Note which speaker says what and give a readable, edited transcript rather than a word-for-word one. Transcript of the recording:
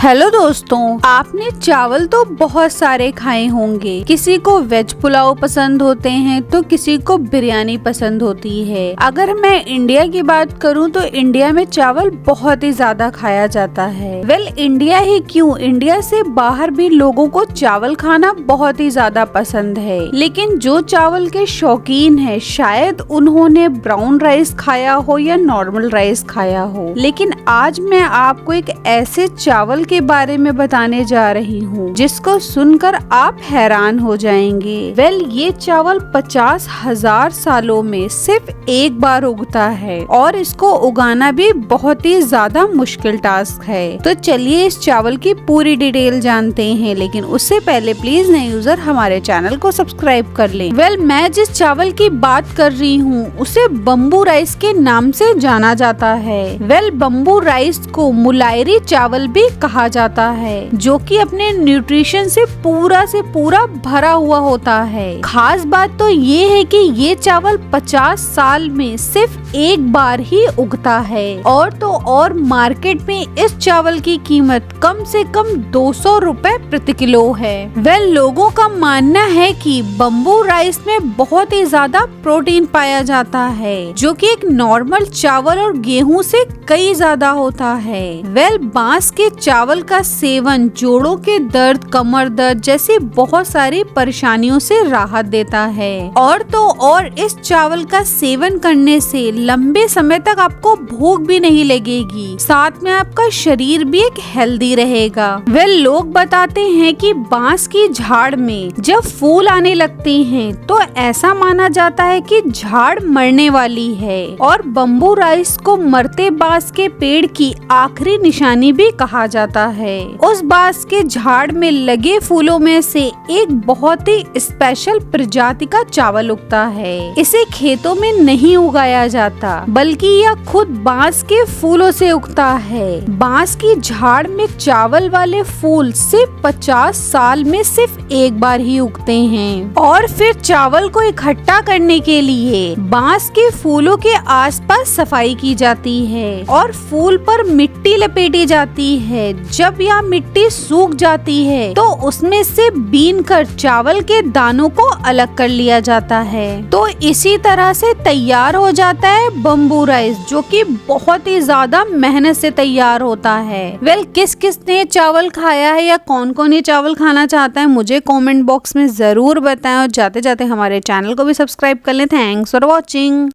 Speaker 1: Hello दोस्तों, आपने चावल तो बहुत सारे खाए होंगे। किसी को वेज पुलाव पसंद होते हैं तो किसी को बिरयानी पसंद होती है। अगर मैं इंडिया की बात करूं तो इंडिया में चावल बहुत ही ज्यादा खाया जाता है। इंडिया ही क्यों, इंडिया से बाहर भी लोगों को चावल खाना बहुत ही ज्यादा पसंद है। लेकिन जो चावल के शौकीन है शायद उन्होंने ब्राउन राइस खाया हो या नॉर्मल राइस खाया हो। लेकिन आज मैं आपको एक ऐसे चावल के बारे में बताने जा रही हूँ जिसको सुनकर आप हैरान हो जाएंगे। ये चावल 50,000 सालों में सिर्फ एक बार उगता है और इसको उगाना भी बहुत ही ज्यादा मुश्किल टास्क है। तो चलिए इस चावल की पूरी डिटेल जानते हैं, लेकिन उससे पहले प्लीज नए यूजर हमारे चैनल को सब्सक्राइब कर लें। मैं जिस चावल की बात कर रही हूँ उसे बम्बू राइस के नाम से जाना जाता है। बम्बू राइस को मुलायरी चावल भी कहा जाता है, जो कि अपने न्यूट्रिशन से पूरा भरा हुआ होता है। खास बात तो ये है कि ये चावल 50 साल में सिर्फ एक बार ही उगता है। और तो और मार्केट में इस चावल की कीमत कम से कम 200 रुपए प्रति किलो है। लोगों का मानना है कि बम्बू राइस में बहुत ही ज्यादा प्रोटीन पाया जाता है, जो कि एक नॉर्मल चावल और गेहूं से कई ज्यादा होता है। बांस के चावल का सेवन जोड़ों के दर्द, कमर दर्द जैसी बहुत सारी परेशानियों से राहत देता है। और तो और इस चावल का सेवन करने से लंबे समय तक आपको भूख भी नहीं लगेगी, साथ में आपका शरीर भी एक हेल्दी रहेगा। लोग बताते हैं कि बांस की झाड़ में जब फूल आने लगते हैं तो ऐसा माना जाता है कि झाड़ मरने वाली है। और बम्बू राइस को मरते बांस के पेड़ की आखिरी निशानी भी कहा जाता है। उस बांस के झाड़ में लगे फूलों में से एक बहुत ही स्पेशल प्रजाति का चावल उगता है। इसे खेतों में नहीं उगाया जाता, बल्कि यह खुद बांस के फूलों से उगता है। बांस की झाड़ में चावल वाले फूल सिर्फ 50 साल में सिर्फ एक बार ही उगते हैं। और फिर चावल को इकट्ठा करने के लिए बांस के फूलों के आसपास सफाई की जाती है और फूल पर मिट्टी लपेटी जाती है। जब यह मिट्टी सूख जाती है तो उसमें से बीन कर चावल के दानों को अलग कर लिया जाता है। तो इसी तरह से तैयार हो जाता है बम्बू राइस, जो कि बहुत ही ज्यादा मेहनत से तैयार होता है। किस किस ने चावल खाया है या कौन कौन ये चावल खाना चाहता है मुझे कमेंट बॉक्स में जरूर बताएं। और जाते जाते हमारे चैनल को भी सब्सक्राइब कर लें। Thanks for watching.